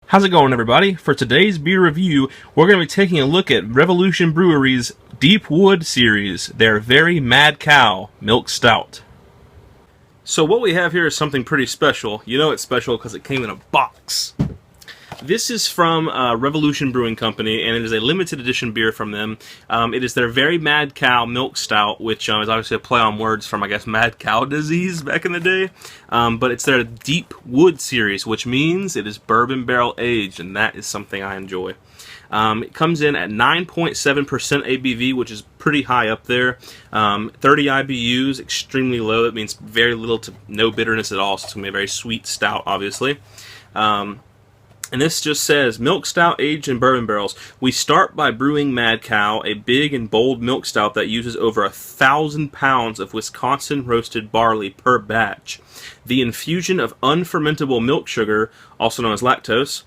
How's it going, everybody? For today's beer review, we're going to be taking a look at Revolution Brewery's Deep Wood series, their Very Mad Cow Milk Stout. So what we have here is something pretty special. You know it's special because it came in a box. This is from Revolution Brewing Company, and it is a limited edition beer from them. It is their Very Mad Cow Milk Stout, which is obviously a play on words from, I guess, mad cow disease back in the day. But it's their Deep Wood series, which means it is bourbon barrel aged, and that is something I enjoy. It comes in at 9.7% ABV, which is pretty high up there. 30 IBUs, extremely low. That means very little to no bitterness at all, so it's going to be a very sweet stout, obviously. And this just says, milk stout aged in bourbon barrels. We start by brewing Mad Cow, a big and bold milk stout that uses over 1,000 pounds of Wisconsin roasted barley per batch. The infusion of unfermentable milk sugar, also known as lactose,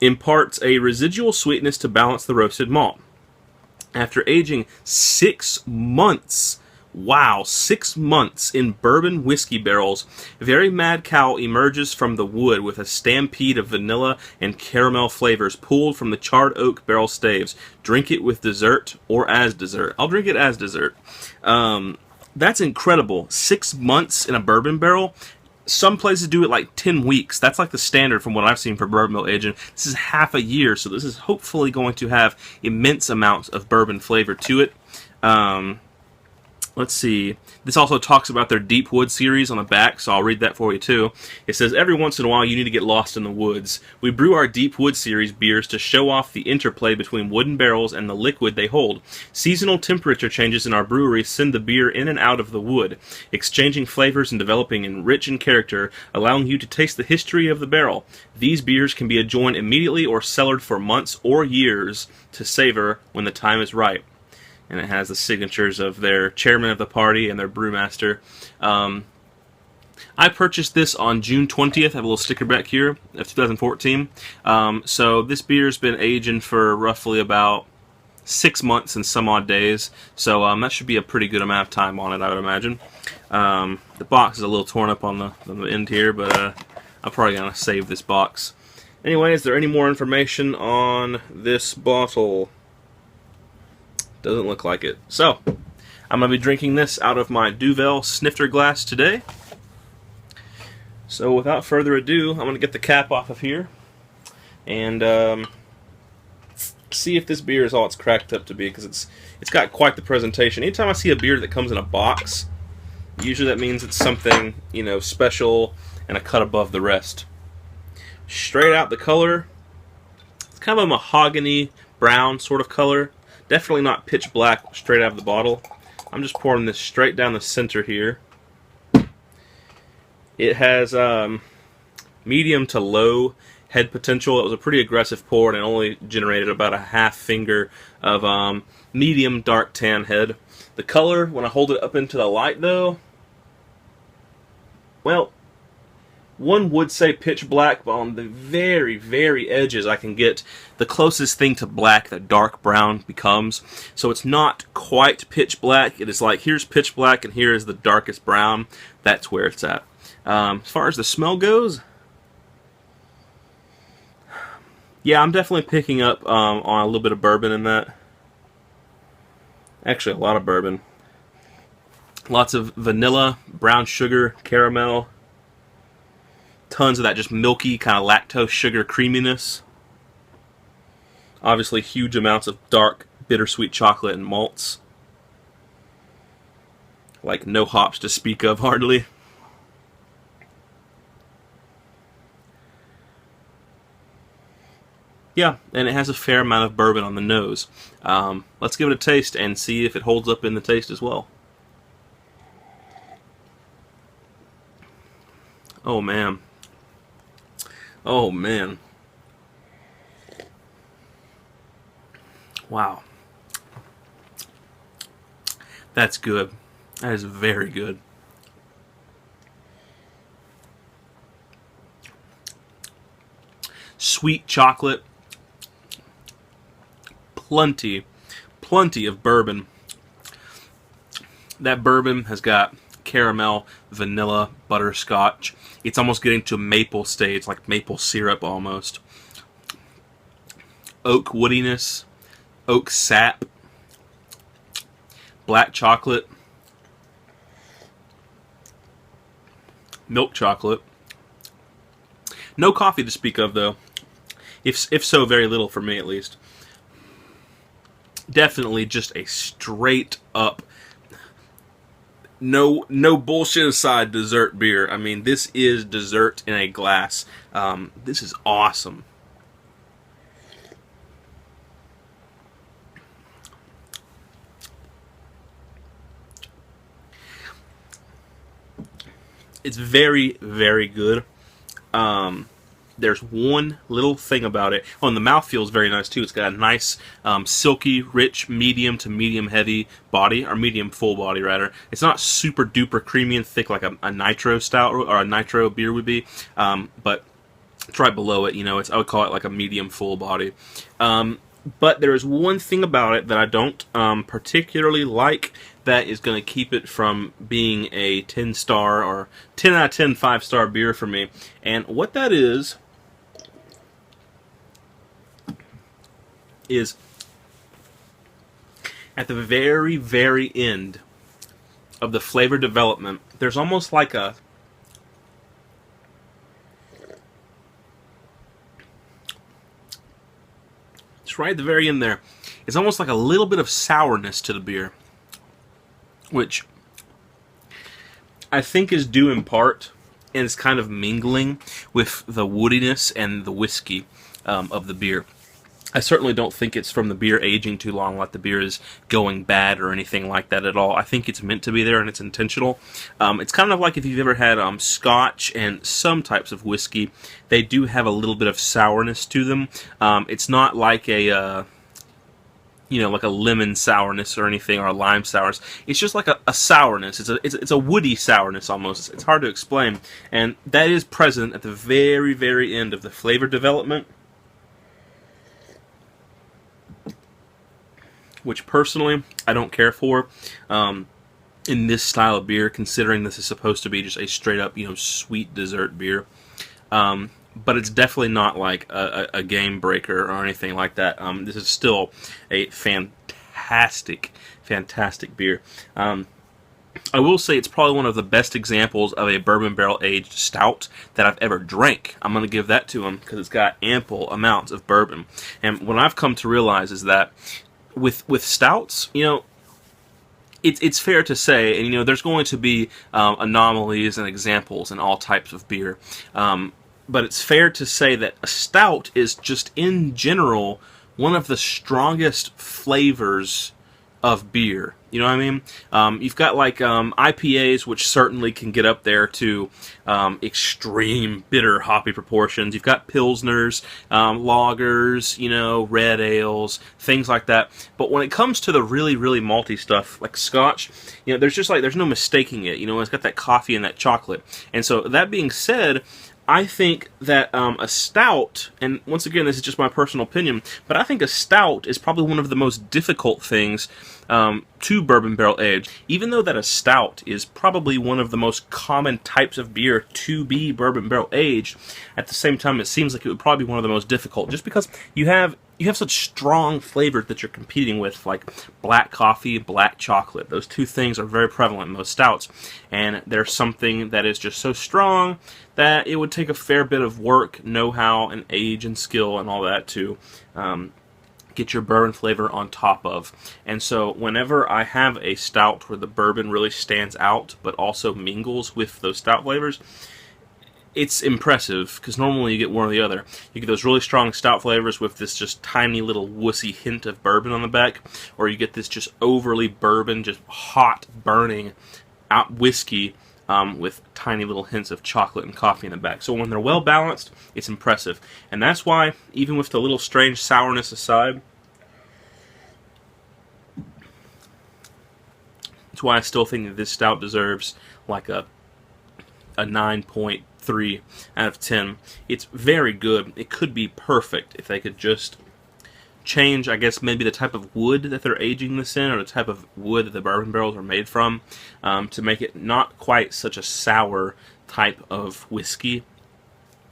imparts a residual sweetness to balance the roasted malt. After aging 6 months, wow, 6 months in bourbon whiskey barrels, Very Mad Cow emerges from the wood with a stampede of vanilla and caramel flavors pulled from the charred oak barrel staves. Drink it with dessert or as dessert. I'll drink it as dessert. That's incredible. 6 months in a bourbon barrel. Some places do it like 10 weeks. That's like the standard from what I've seen for bourbon barrel aging. This is half a year, so this is hopefully going to have immense amounts of bourbon flavor to it. Let's see. This also talks about their Deep Wood series on the back, so I'll read that for you too. It says, every once in a while you need to get lost in the woods. We brew our Deep Wood series beers to show off the interplay between wooden barrels and the liquid they hold. Seasonal temperature changes in our brewery send the beer in and out of the wood, exchanging flavors and developing in rich in character, allowing you to taste the history of the barrel. These beers can be enjoyed immediately or cellared for months or years to savor when the time is right. And it has the signatures of their chairman of the party and their brewmaster. I purchased this on June 20th. I have a little sticker back here of 2014. So this beer's been aging for roughly about 6 months and some odd days. So that should be a pretty good amount of time on it, I would imagine. The box is a little torn up on the end here, but I'm probably going to save this box. Anyway, is there any more information on this bottle? Doesn't look like it. So, I'm going to be drinking this out of my Duvel snifter glass today. So, without further ado, I'm going to get the cap off of here and see if this beer is all it's cracked up to be, because it's got quite the presentation. Anytime I see a beer that comes in a box, usually that means it's something, you know, special and a cut above the rest. Straight out the color, it's kind of a mahogany brown sort of color. Definitely not pitch black straight out of the bottle. I'm just pouring this straight down the center here. It has medium to low head potential. It was a pretty aggressive pour, and it only generated about a half finger of medium dark tan head. The color, when I hold it up into the light though, well, one would say pitch black, but on the very, very edges I can get the closest thing to black that dark brown becomes. So it's not quite pitch black. It is like, here's pitch black and here is the darkest brown. That's where it's at. As far as the smell goes, yeah, I'm definitely picking up on a little bit of bourbon in that. Actually, a lot of bourbon. Lots of vanilla, brown sugar, caramel. Tons of that just milky kind of lactose sugar creaminess. Obviously huge amounts of dark bittersweet chocolate and malts. Like no hops to speak of hardly. Yeah, and it has a fair amount of bourbon on the nose. Let's give it a taste and see if it holds up in the taste as well. Oh man. Oh man. Wow. That's good. That is very good. Sweet chocolate. Plenty of bourbon. That bourbon has got caramel, vanilla, butterscotch. It's almost getting to a maple stage, like maple syrup almost. oak woodiness, oak sap, black chocolate, milk chocolate. No coffee to speak of, though. If so, very little for me, at least. Definitely just a straight up, no bullshit aside, dessert beer. I mean, this is dessert in a glass. This is awesome. It's very, very good. There's one little thing about it. Oh, and the mouth feels very nice too. It's got a nice, silky, rich, medium to medium heavy body, or medium full body rather. It's not super duper creamy and thick like a nitro stout or a nitro beer would be, but it's right below it. You know, I would call it like a medium full body. But there is one thing about it that I don't particularly like that is going to keep it from being a 10-star or 10 out of 10 5-star beer for me. And what that is at the very, very end of the flavor development, there's almost like a it's right at the very end there. It's almost like a little bit of sourness to the beer, which I think is due in part, and it's kind of mingling with the woodiness and the whiskey of the beer. I certainly don't think it's from the beer aging too long, like the beer is going bad or anything like that at all. I think it's meant to be there and it's intentional. It's kind of like if you've ever had Scotch and some types of whiskey, they do have a little bit of sourness to them. It's not like a like a lemon sourness or anything, or a lime sourness. It's just like a sourness. It's a woody sourness almost. It's hard to explain, and that is present at the very, very end of the flavor development, which personally I don't care for in this style of beer, considering this is supposed to be just a straight up sweet dessert beer. But it's definitely not like a game breaker or anything like that. This is still a fantastic beer. I will say it's probably one of the best examples of a bourbon barrel aged stout that I've ever drank. I'm going to give that to them because it's got ample amounts of bourbon. And what I've come to realize is that with stouts, it's fair to say, and there's going to be anomalies and examples in all types of beer. But it's fair to say that a stout is just, in general, one of the strongest flavors of beer. You know what I mean? You've got like IPAs, which certainly can get up there to extreme bitter hoppy proportions. You've got pilsners, lagers, red ales, things like that. But when it comes to the really, really malty stuff like Scotch, there's no mistaking it. It's got that coffee and that chocolate. And so that being said, I think that a stout, and once again, this is just my personal opinion, but I think a stout is probably one of the most difficult things to bourbon barrel age. Even though that a stout is probably one of the most common types of beer to be bourbon barrel aged, at the same time, it seems like it would probably be one of the most difficult, just because you have such strong flavors that you're competing with, like black coffee, black chocolate. Those two things are very prevalent in those stouts, and there's something that is just so strong that it would take a fair bit of work, know-how, and age and skill and all that to get your bourbon flavor on top of. And so whenever I have a stout where the bourbon really stands out but also mingles with those stout flavors, it's impressive, because normally you get one or the other. You get those really strong stout flavors with this just tiny little wussy hint of bourbon on the back, or you get this just overly bourbon, just hot, burning out whiskey with tiny little hints of chocolate and coffee in the back. So when they're well balanced, it's impressive. And that's why, even with the little strange sourness aside, that's why I still think that this stout deserves like a 9.3 out of 10. It's very good. It could be perfect if they could just change, I guess, maybe the type of wood that they're aging this in, or the type of wood that the bourbon barrels are made from, to make it not quite such a sour type of whiskey,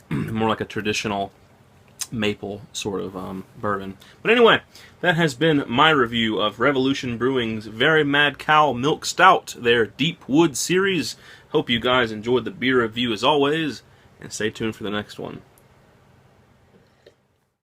more like a traditional maple sort of bourbon. But anyway, that has been my review of Revolution Brewing's Very Mad Cow Milk Stout, their Deep Wood series. Hope you guys enjoyed the beer review as always, and stay tuned for the next one.